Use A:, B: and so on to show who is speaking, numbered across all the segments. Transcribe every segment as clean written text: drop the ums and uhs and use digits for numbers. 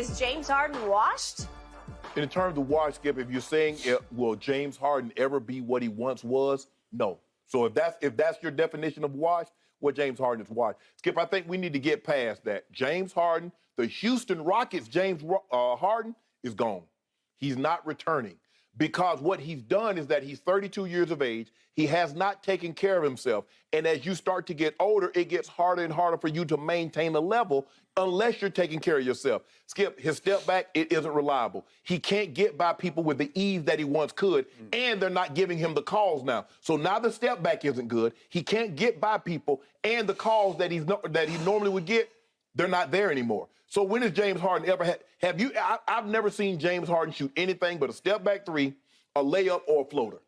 A: Is James Harden washed?
B: In terms of wash, Skip, if you're saying, will James Harden ever be what he once was? No. So if that's your definition of wash, well, James Harden is washed. Skip, I think we need to get past that. James Harden, the Houston Rockets, James Harden is gone. He's not returning. Because what he's done is that he's 32 years of age. He has not taken care of himself. And as you start to get older, it gets harder and harder for you to maintain a level unless you're taking care of yourself. Skip, his step back, it isn't reliable. He can't get by people with the ease that he once could, and they're not giving him the calls now. So now the step back isn't good. He can't get by people, and the calls that he normally would get, they're not there anymore. So when has James Harden ever had, I've never seen James Harden shoot anything but a step-back three, a layup, or a floater.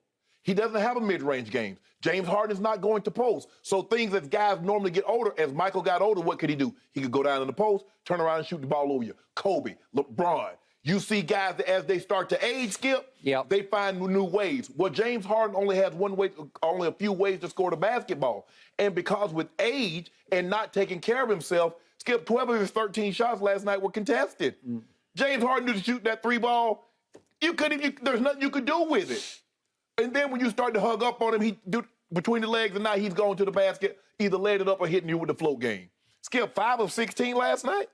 B: He doesn't have a mid-range game. James Harden is not going to post. So things that guys normally get older, as Michael got older, what could he do? He could go down in the post, turn around and shoot the ball over you. Kobe, LeBron. You see guys that as they start to age, Skip, they find new ways. Well, James Harden only has only a few ways to score the basketball. And because with age and not taking care of himself, Skip, 12 of his 13 shots last night were contested. James Harden knew to shoot that three ball. There's nothing you could do with it. And then when you start to hug up on him, he do between the legs, and now he's going to the basket, either laid it up or hitting you with the float game. Skip, 5 of 16 last night.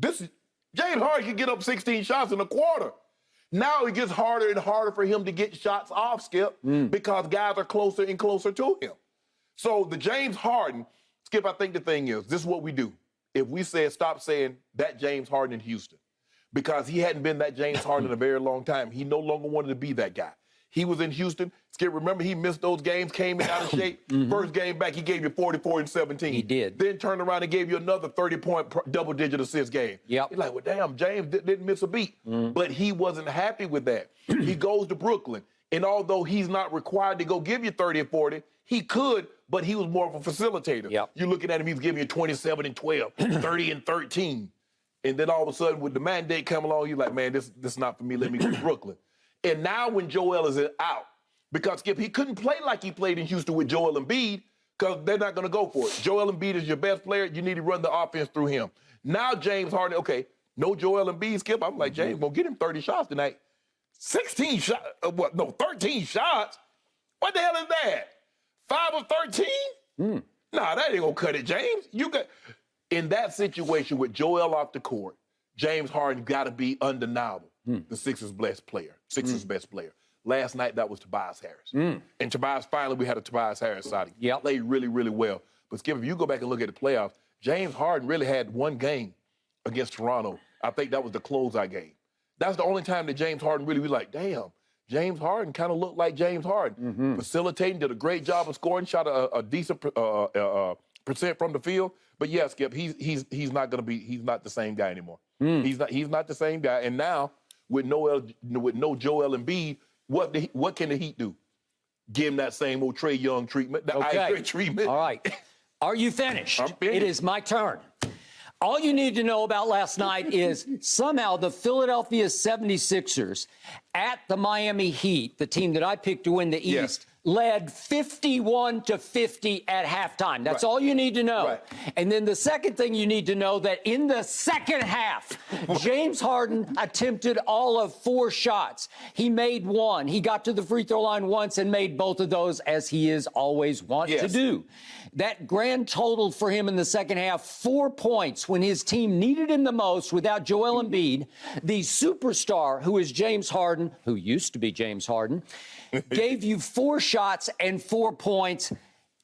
B: James Harden can get up 16 shots in a quarter. Now it gets harder and harder for him to get shots off, Skip, because guys are closer and closer to him. So the James Harden, Skip, I think the thing is, this is what we do. If we stop saying that James Harden in Houston, because he hadn't been that James Harden in a very long time. He no longer wanted to be that guy. He was in Houston. Skip, remember he missed those games, came in out of shape. First game back, he gave you 44 and 17.
C: He did.
B: Then turned around and gave you another 30-point double-digit assist game. You're like, well, damn, James didn't miss a beat. But he wasn't happy with that. He goes to Brooklyn, and although he's not required to go give you 30 and 40, he could, but he was more of a facilitator. You're looking at him, he's giving you 27 and 12, 30 and 13. And then all of a sudden, with the mandate come along, you're like, man, this is not for me. Let me go to Brooklyn. And now when Joel is out, because, Skip, he couldn't play like he played in Houston with Joel Embiid because they're not going to go for it. Joel Embiid is your best player. You need to run the offense through him. Now James Harden, okay, no Joel Embiid, Skip. I'm like, James, gonna get him 30 shots tonight. 13 shots. What the hell is that? 5 of 13? Nah, that ain't going to cut it, James. In that situation with Joel off the court, James Harden got to be undeniable. The Sixers' best player. Best player. Last night, that was Tobias Harris. And Tobias, finally, we had a Tobias Harris sighting. Played really, really well. But, Skip, if you go back and look at the playoffs, James Harden really had one game against Toronto. I think that was the closeout game. That's the only time that James Harden really was like, damn, James Harden kind of looked like James Harden. Facilitating, did a great job of scoring, shot a decent percent from the field. But yeah, Skip, he's not the same guy anymore. He's not the same guy. And now with no Joel Embiid, what can the Heat do? Give him that same old Trae Young treatment, the ice treatment.
C: All right. Are you finished?
B: I'm finished.
C: It is my turn. All you need to know about last night is somehow the Philadelphia 76ers at the Miami Heat, the team that I picked to win the East, led 51-50 at halftime. That's all you need to know. And then the second thing you need to know, that in the second half, James Harden attempted all of 4 shots. He made 1. He got to the free throw line once and made both of those, as he is always wont to do. That grand total for him in the second half, 4 points when his team needed him the most without Joel Embiid. The superstar, who is James Harden, who used to be James Harden, gave you 4 shots and 4 points.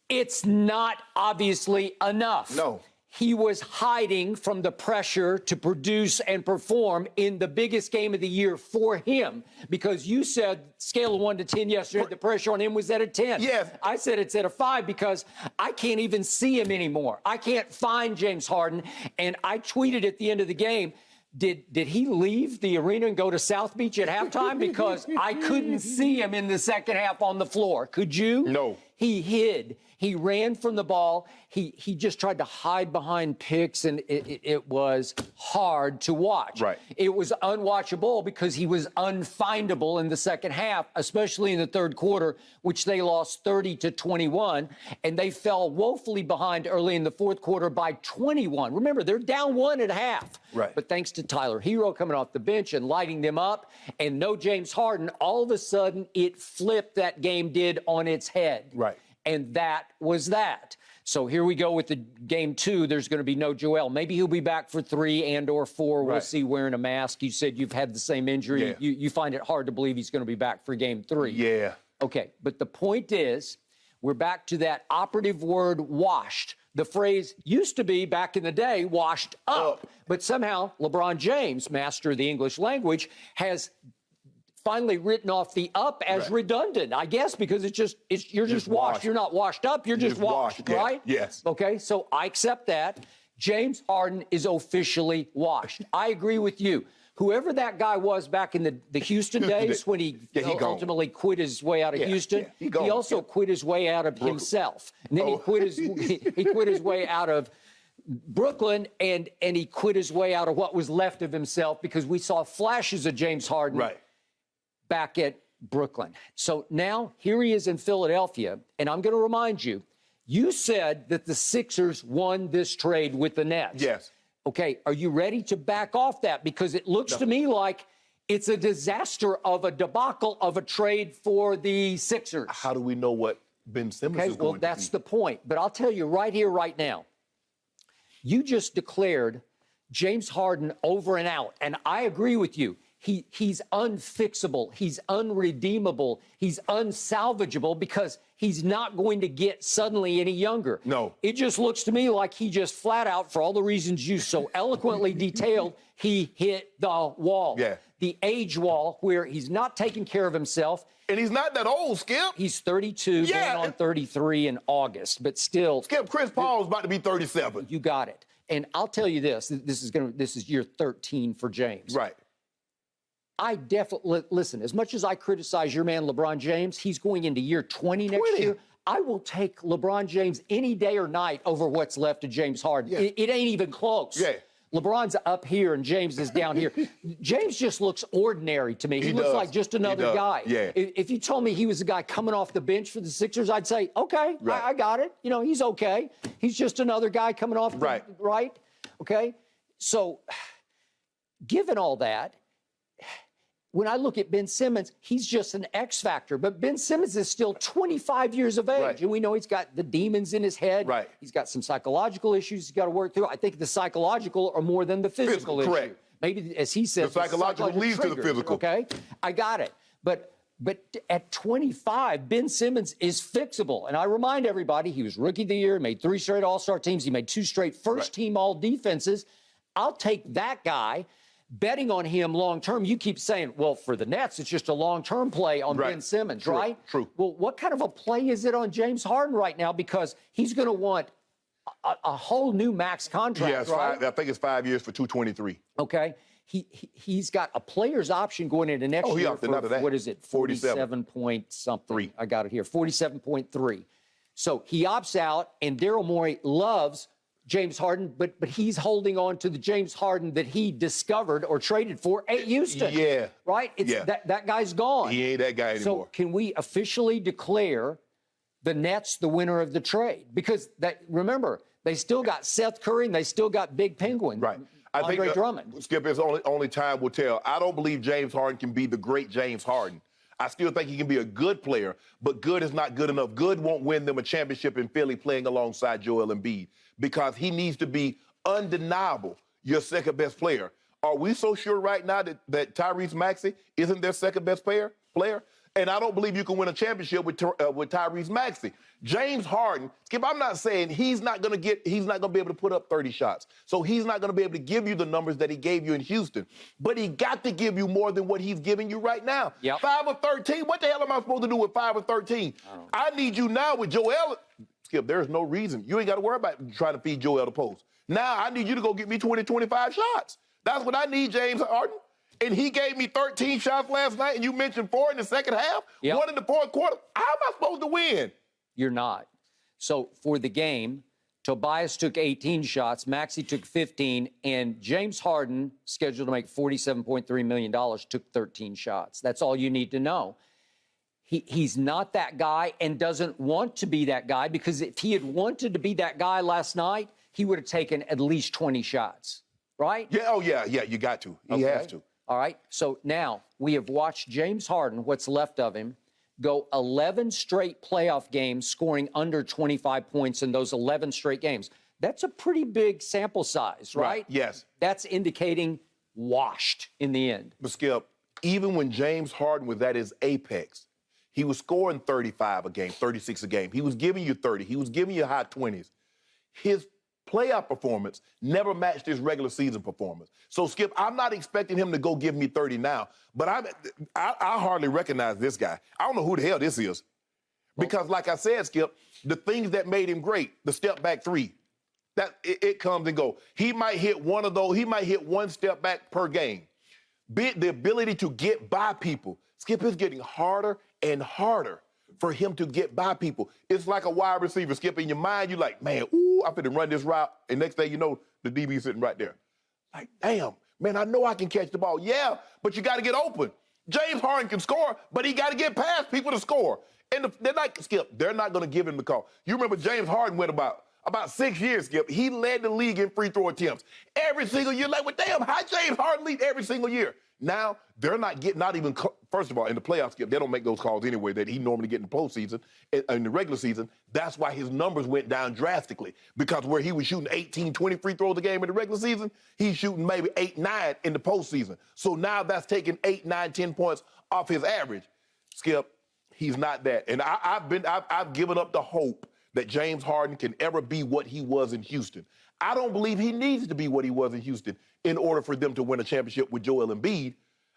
C: It's not obviously enough.
B: No.
C: He was hiding from the pressure to produce and perform in the biggest game of the year for him, because you said scale of 1 to 10 yesterday, the pressure on him was at a 10.
B: Yes.
C: I said it's at a 5 because I can't even see him anymore. I can't find James Harden. And I tweeted at the end of the game, did he leave the arena and go to South Beach at halftime? Because I couldn't see him in the second half on the floor. Could you?
B: No.
C: He hid. He ran from the ball. He just tried to hide behind picks, and it was hard to watch.
B: Right.
C: It was unwatchable because he was unfindable in the second half, especially in the third quarter, which they lost 30-21, and they fell woefully behind early in the fourth quarter by 21. Remember, they're down 1 at half.
B: Right.
C: But thanks to Tyler Hero coming off the bench and lighting them up, and no James Harden, all of a sudden it flipped, that game did, on its head.
B: Right.
C: And that was that. So here we go with the game 2. There's going to be no Joel. Maybe he'll be back for 3 and/or 4. We'll see, wearing a mask. You said you've had the same injury.
B: Yeah.
C: You find it hard to believe he's going to be back for game 3.
B: Yeah.
C: Okay, but the point is, we're back to that operative word, washed. The phrase used to be, back in the day, washed up. But somehow LeBron James, master of the English language, has finally written off the up as redundant, I guess, because you're just washed. You're not washed up, you're just washed, right?
B: Yes.
C: Okay, so I accept that. James Harden is officially washed. I agree with you. Whoever that guy was back in the Houston days when he ultimately quit his way out of Houston, he also quit his way out of himself. And then he quit his way out of Brooklyn, and he quit his way out of what was left of himself, because we saw flashes of James Harden back at Brooklyn. So now here he is in Philadelphia, and I'm going to remind you, you said that the Sixers won this trade with the Nets.
B: Yes.
C: Okay, are you ready to back off that? Because it looks to me like it's a disaster of a debacle of a trade for the Sixers.
B: How do we know what Ben Simmons is going to be?
C: Well, that's the point. But I'll tell you right here, right now, you just declared James Harden over and out, and I agree with you. He's unfixable. He's unredeemable. He's unsalvageable, because he's not going to get suddenly any younger.
B: No.
C: It just looks to me like he just flat out, for all the reasons you so eloquently detailed, he hit the wall.
B: Yeah.
C: The age wall, where he's not taking care of himself.
B: And he's not that old, Skip.
C: He's 32, going on 33 in August, but still.
B: Skip, Chris Paul's about to be 37.
C: You got it. And I'll tell you this, this is year 13 for James.
B: Right.
C: I definitely, listen, as much as I criticize your man LeBron James, he's going into year 20 next year. I will take LeBron James any day or night over what's left of James Harden.
B: Yeah.
C: It ain't even close.
B: Yeah.
C: LeBron's up here and James is down here. James just looks ordinary to me. He looks like just another guy.
B: Yeah.
C: If you told me he was a guy coming off the bench for the Sixers, I'd say, okay, I got it. You know, he's okay. He's just another guy coming off the right. Okay. So given all that, when I look at Ben Simmons, he's just an X factor. But Ben Simmons is still 25 years of age. And we know he's got the demons in his head.
B: Right.
C: He's got some psychological issues he's got to work through. I think the psychological are more than the physical issue.
B: Correct.
C: Maybe, as he says,
B: the psychological leads to the physical.
C: Okay, I got it. But at 25, Ben Simmons is fixable. And I remind everybody, he was Rookie of the Year, made 3 straight All-Star teams. He made 2 straight first-team all-defenses. I'll take that guy. Betting on him long-term, you keep saying, well, for the Nets, it's just a long-term play on Ben Simmons, right?
B: True.
C: Well, what kind of a play is it on James Harden right now? Because he's going to want a whole new max contract, right?
B: I think it's 5 years for $223.
C: Okay. He's got a player's option going into next year for, what is it, 47 point something. I got it here, 47.3. So he opts out, and Daryl Morey loves James Harden, but he's holding on to the James Harden that he discovered or traded for at Houston.
B: Yeah.
C: Right? That guy's gone.
B: He ain't that guy anymore.
C: So can we officially declare the Nets the winner of the trade? Because remember, they still got Seth Curry and they still got Big Penguin.
B: Right.
C: Andre
B: think
C: Drummond.
B: Skip, it's only time will tell. I don't believe James Harden can be the great James Harden. I still think he can be a good player, but good is not good enough. Good won't win them a championship in Philly playing alongside Joel Embiid, because he needs to be undeniable your second-best player. Are we so sure right now that Tyrese Maxey isn't their second-best player? And I don't believe you can win a championship with Tyrese Maxey. James Harden, Skip, I'm not saying he's not going to be able to put up 30 shots. So he's not going to be able to give you the numbers that he gave you in Houston. But he got to give you more than what he's giving you right now.
C: Yep.
B: 5 of 13. What the hell am I supposed to do with 5 of 13? I need you now with Joel. Skip, there's no reason. You ain't got to worry about trying to feed Joel the post. Now I need you to go get me 20, 25 shots. That's what I need, James Harden. And he gave me 13 shots last night, and you mentioned 4 in the second half, 1 in the fourth quarter. How am I supposed to win?
C: You're not. So for the game, Tobias took 18 shots, Maxey took 15, and James Harden, scheduled to make $47.3 million, took 13 shots. That's all you need to know. He's not that guy and doesn't want to be that guy, because if he had wanted to be that guy last night, he would have taken at least 20 shots, right?
B: Yeah, oh, yeah, you got to. He has to.
C: All right, so now we have watched James Harden, what's left of him, go 11 straight playoff games scoring under 25 points in those 11 straight games. That's a pretty big sample size, right?
B: Yes.
C: That's indicating washed in the end.
B: But, Skip, even when James Harden was at his apex, he was scoring 35 a game, 36 a game. He was giving you 30. He was giving you high 20s. His playoff performance never matched his regular season performance. So, Skip, I'm not expecting him to go give me 30 now, but I hardly recognize this guy. I don't know who the hell this is. Because, like I said, Skip, the things that made him great, the step back three, that it comes and goes. He might hit one of those. He might hit one step back per game. The ability to get by people. Skip, is getting harder and harder for him to get by people. It's like a wide receiver, Skip. In your mind, you're like, man, ooh, I'm finna run this route. And next thing you know, the DB sitting right there. Like, damn, man, I know I can catch the ball. Yeah, but you got to get open. James Harden can score, but he got to get past people to score. And they're not, Skip, they're not going to give him the call. You remember James Harden went about 6 years, Skip. He led the league in free throw attempts every single year. Like, well, damn, how James Harden lead every single year? Now, they're not getting, not even, first of all, in the playoffs, Skip, they don't make those calls anyway that he normally get in the postseason. In the regular season, that's why his numbers went down drastically. Because where he was shooting 18, 20 free throws a game in the regular season, he's shooting maybe 8, 9 in the postseason. So now that's taking 8, 9, 10 points off his average. Skip, he's not that. And I've given up the hope that James Harden can ever be what he was in Houston. I don't believe he needs to be what he was in Houston in order for them to win a championship with Joel Embiid.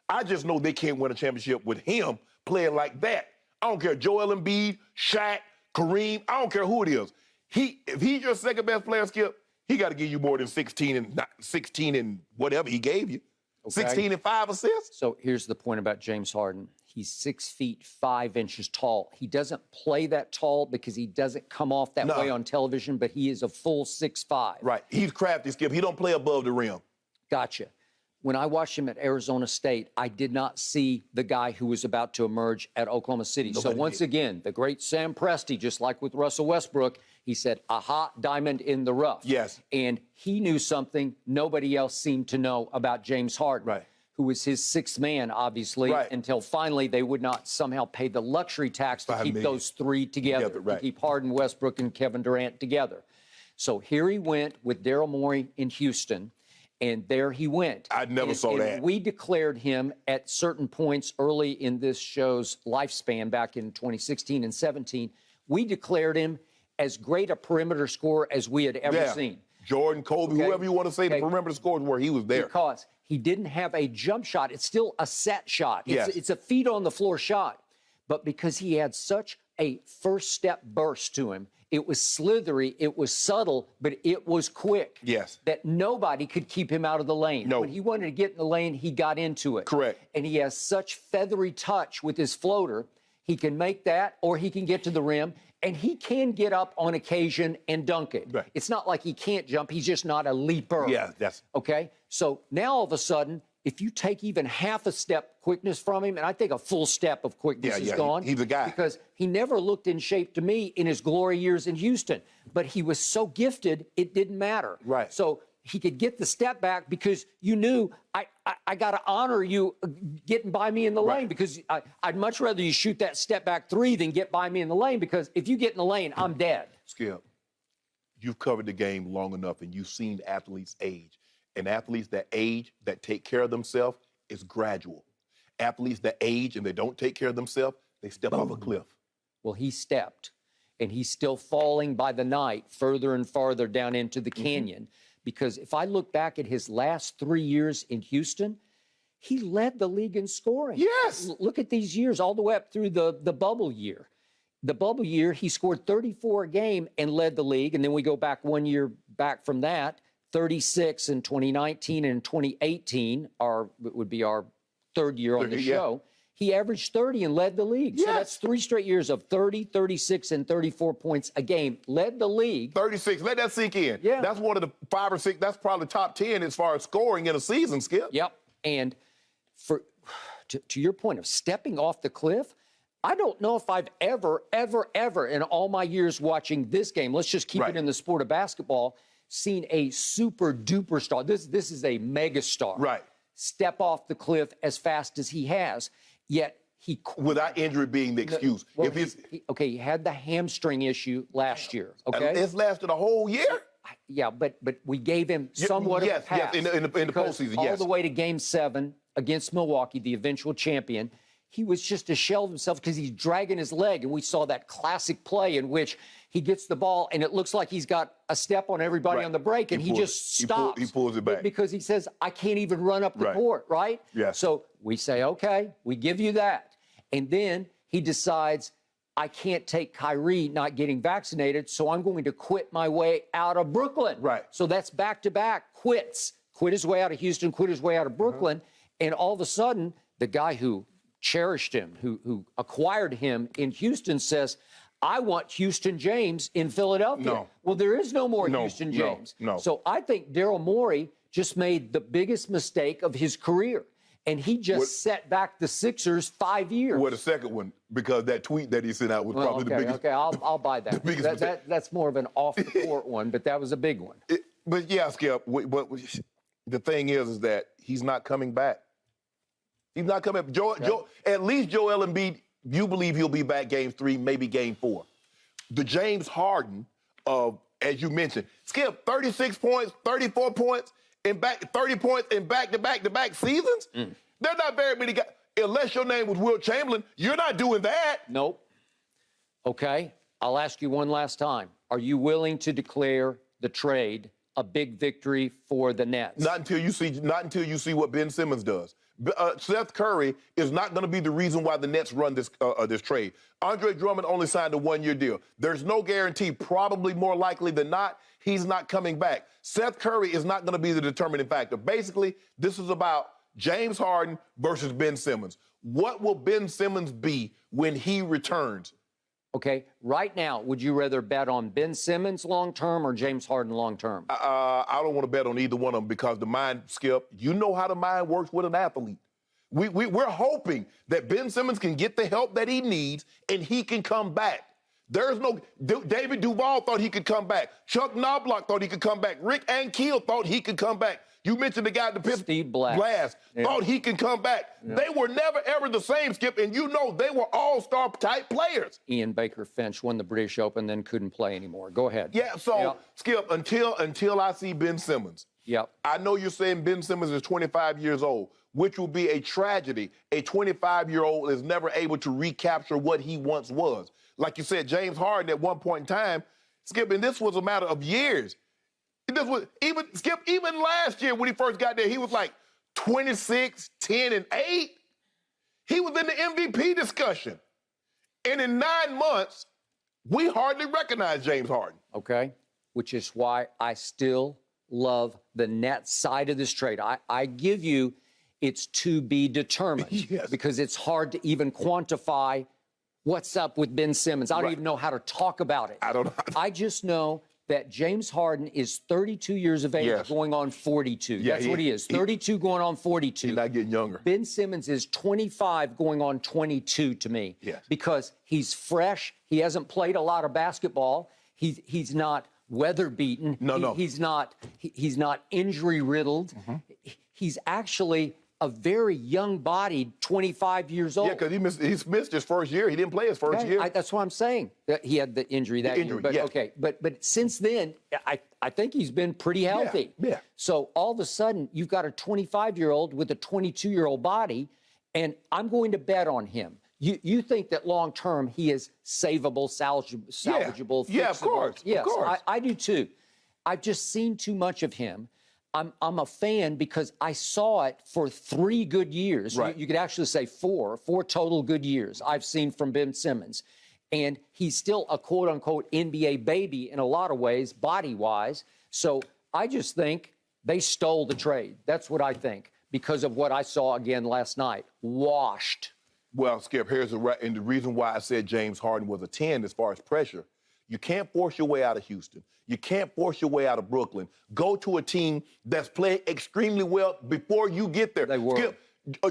B: I just know they can't win a championship with him playing like that. I don't care, Joel Embiid, Shaq, Kareem, I don't care who it is. If he's your second best player, Skip, he got to give you more than 16 and whatever he gave you. Okay. 16 and 5 assists.
C: So here's the point about James Harden. He's 6 feet 5 inches tall. He doesn't play that tall because he doesn't come off that way on television, but he is a full 6'5".
B: Right. He's crafty, Skip. He don't play above the rim.
C: Gotcha. When I watched him at Arizona State, I did not see the guy who was about to emerge at Oklahoma City. So once again, the great Sam Presti, just like with Russell Westbrook, he said, aha, diamond in the rough.
B: Yes.
C: And he knew something nobody else seemed to know about James Harden.
B: Right.
C: Who was his sixth man, obviously, until finally they would not somehow pay the luxury tax to keep those three together, to keep Harden, Westbrook, and Kevin Durant together. So here he went with Daryl Morey in Houston, and there he went.
B: I never saw that.
C: We declared him at certain points early in this show's lifespan back in 2016 and 17. We declared him as great a perimeter scorer as we had ever seen.
B: Jordan, Kobe, whoever you want to say, the perimeter scores where he was there.
C: Because he didn't have a jump shot. It's still a set shot. It's a feet on the floor shot. But because he had such a first step burst to him, it was slithery, it was subtle, but it was quick.
B: Yes.
C: That nobody could keep him out of the lane.
B: No.
C: When he wanted to get in the lane, he got into it.
B: Correct.
C: And he has such feathery touch with his floater. He can make that, or he can get to the rim, and he can get up on occasion and dunk it.
B: Right.
C: It's not like he can't jump. He's just not a leaper.
B: Yeah, that's...
C: Okay? So now all of a sudden, if you take even half a step quickness from him, and I think a full step of quickness is gone.
B: He's a guy.
C: Because he never looked in shape to me in his glory years in Houston. But he was so gifted, it didn't matter.
B: Right.
C: So he could get the step back because you knew, I got to honor you getting by me in the lane, because I'd much rather you shoot that step back three than get by me in the lane, because if you get in the lane, I'm dead.
B: Skip, you've covered the game long enough, and you've seen athletes age. And athletes that age, that take care of themselves, is gradual. Athletes that age and they don't take care of themselves, they step off a cliff.
C: Well, he stepped, and he's still falling by the night further and farther down into the canyon. Because if I look back at his last 3 years in Houston, he led the league in scoring.
B: Yes.
C: Look at these years all the way up through the bubble year. The bubble year, he scored 34 a game and led the league. And then we go back 1 year back from that, 36 in 2019 and 2018 would be our third year on the show. he averaged 30 and led the league. So
B: Yes.
C: that's 3 straight years of 30, 36, and 34 points a game. Led the league.
B: 36. Let that sink in.
C: Yeah.
B: That's one of the 5 or 6. That's probably top 10 as far as scoring in a season, Skip.
C: Yep. And to your point of stepping off the cliff, I don't know if I've ever in all my years watching this game, let's just keep it in the sport of basketball, seen a super duper star. This is a mega star.
B: Right.
C: Step off the cliff as fast as he has. Yet he
B: Without injury being the excuse.
C: Well, he had the hamstring issue last year. Okay.
B: It's lasted a whole year.
C: Yeah, but we gave him somewhat of a pass.
B: Yes, in the postseason,
C: all the way to Game 7 against Milwaukee, the eventual champion, he was just a shell of himself because he's dragging his leg, and we saw that classic play in which he gets the ball, and it looks like he's got a step on everybody on the break, and he just stops.
B: He pulls it back.
C: Because he says, I can't even run up the court, right?
B: Yes.
C: So we say, okay, we give you that. And then he decides, I can't take Kyrie not getting vaccinated, so I'm going to quit my way out of Brooklyn.
B: Right.
C: So that's back-to-back quits. Quit his way out of Houston, quit his way out of Brooklyn. And all of a sudden, the guy who cherished him, who acquired him in Houston says, I want Houston James in Philadelphia.
B: No.
C: Well, there is no more Houston James.
B: No.
C: So I think Daryl Morey just made the biggest mistake of his career. And he just set back the Sixers 5 years.
B: Well, the second one, because that tweet that he sent out was probably the biggest.
C: Okay, I'll buy that. That's more of an off-the-court one, but that was a big one.
B: But yeah, Skip, but the thing is that he's not coming back. He's not coming back. At least Joel Embiid, you believe he'll be back Game 3, maybe Game 4. The James Harden of, as you mentioned, Skip, 36 points, 34 points, 30 points in back-to-back seasons? There's not very many guys. Unless your name was Will Chamberlain, you're not doing that.
C: Nope. Okay, I'll ask you one last time. Are you willing to declare the trade a big victory for the Nets?
B: Not until you see what Ben Simmons does. Seth Curry is not going to be the reason why the Nets run this trade. Andre Drummond only signed a 1-year deal. There's no guarantee. Probably more likely than not, he's not coming back. Seth Curry is not going to be the determining factor. Basically, this is about James Harden versus Ben Simmons. What will Ben Simmons be when he returns?
C: Okay, right now, would you rather bet on Ben Simmons long-term or James Harden long-term?
B: I don't want to bet on either one of them because the mind, Skip, you know how the mind works with an athlete. We're hoping that Ben Simmons can get the help that he needs and he can come back. There's no David Duval thought he could come back. Chuck Knobloch thought he could come back. Rick Ankiel thought he could come back. You mentioned the guy at the Pittsburgh.
C: Steve Blass.
B: Thought he could come back. Yeah. They were never, ever the same, Skip, and you know they were all-star type players.
C: Ian Baker Finch won the British Open, then couldn't play anymore. Go ahead.
B: Yeah, so, Skip, until I see Ben Simmons, I know you're saying Ben Simmons is 25 years old, which will be a tragedy. A 25-year-old is never able to recapture what he once was. Like you said, James Harden at one point in time, Skip, and this was a matter of years. This was even last year when he first got there, he was like 26, 10, and 8. He was in the MVP discussion. And in 9 months, we hardly recognize James Harden.
C: Okay, which is why I still love the net side of this trade. I give you it's to be determined because it's hard to even quantify what's up with Ben Simmons. I don't even know how to talk about it.
B: I don't know.
C: I just know that James Harden is 32 years of age, going on 42.
B: Yeah,
C: That's what he is. 32 going on 42.
B: He's not getting younger.
C: Ben Simmons is 25 going on 22 to me. Because he's fresh. He hasn't played a lot of basketball. He's not weather beaten. He's not injury riddled. He's actually a very young-bodied 25 years old.
B: Yeah, because he's missed his first year. He didn't play his first year.
C: That's what I'm saying. He had the injury that year. But, okay, but since then, I think he's been pretty healthy.
B: Yeah.
C: So all of a sudden, you've got a 25-year-old with a 22-year-old body, and I'm going to bet on him. You think that long-term he is savable, salvageable, fixable?
B: Yeah, of course.
C: Yes,
B: of course.
C: I do too. I've just seen too much of him. I'm a fan because I saw it for 3 good years.
B: Right.
C: You could actually say 4 total good years I've seen from Ben Simmons. And he's still a quote-unquote NBA baby in a lot of ways, body-wise. So I just think they stole the trade. That's what I think because of what I saw again last night. Washed
B: Well, Skip, and the reason why I said James Harden was a 10 as far as pressure. You can't force your way out of Houston. You can't force your way out of Brooklyn. Go to a team that's playing extremely well before you get there.
C: They were.
B: Skip,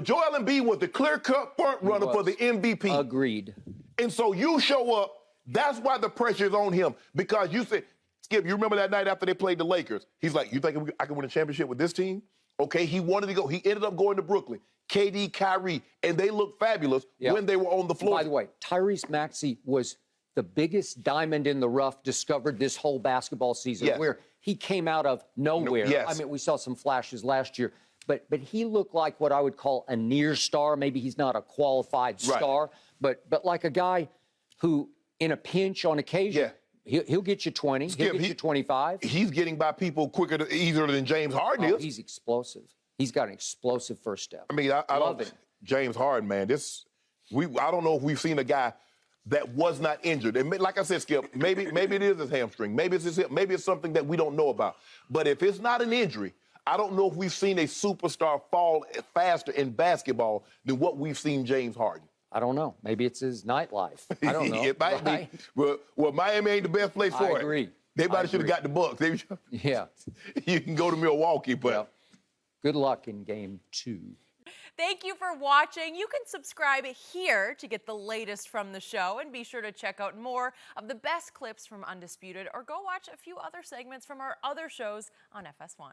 B: Joel Embiid was the clear-cut front runner for the MVP.
C: Agreed.
B: And so you show up, that's why the pressure is on him. Because you said, Skip, you remember that night after they played the Lakers? He's like, you think I can win a championship with this team? Okay, he wanted to go. He ended up going to Brooklyn. KD, Kyrie, and they looked fabulous when they were on the floor.
C: By the way, Tyrese Maxey was the biggest diamond in the rough discovered this whole basketball season, where he came out of nowhere.
B: Yes.
C: I mean, we saw some flashes last year, but he looked like what I would call a near star. Maybe he's not a qualified star, but like a guy who, in a pinch on occasion, he'll get you 20,
B: Skip,
C: he'll get you 25.
B: He's getting by people easier than James Harden is.
C: He's explosive. He's got an explosive first step.
B: I mean, I
C: Love
B: don't.
C: it.
B: James Harden, man, I don't know if we've seen a guy that was not injured. And like I said, Skip, maybe it is his hamstring. Maybe it's his hip. Maybe it's something that we don't know about. But if it's not an injury, I don't know if we've seen a superstar fall faster in basketball than what we've seen James Harden.
C: I don't know. Maybe it's his nightlife. I don't know.
B: It might be. Well, Miami ain't the best place for it.
C: I agree.
B: They might should have got the Bucks.
C: Yeah.
B: You can go to Milwaukee, but.
C: Well, good luck in game 2.
A: Thank you for watching. You can subscribe here to get the latest from the show, and be sure to check out more of the best clips from Undisputed, or go watch a few other segments from our other shows on FS1.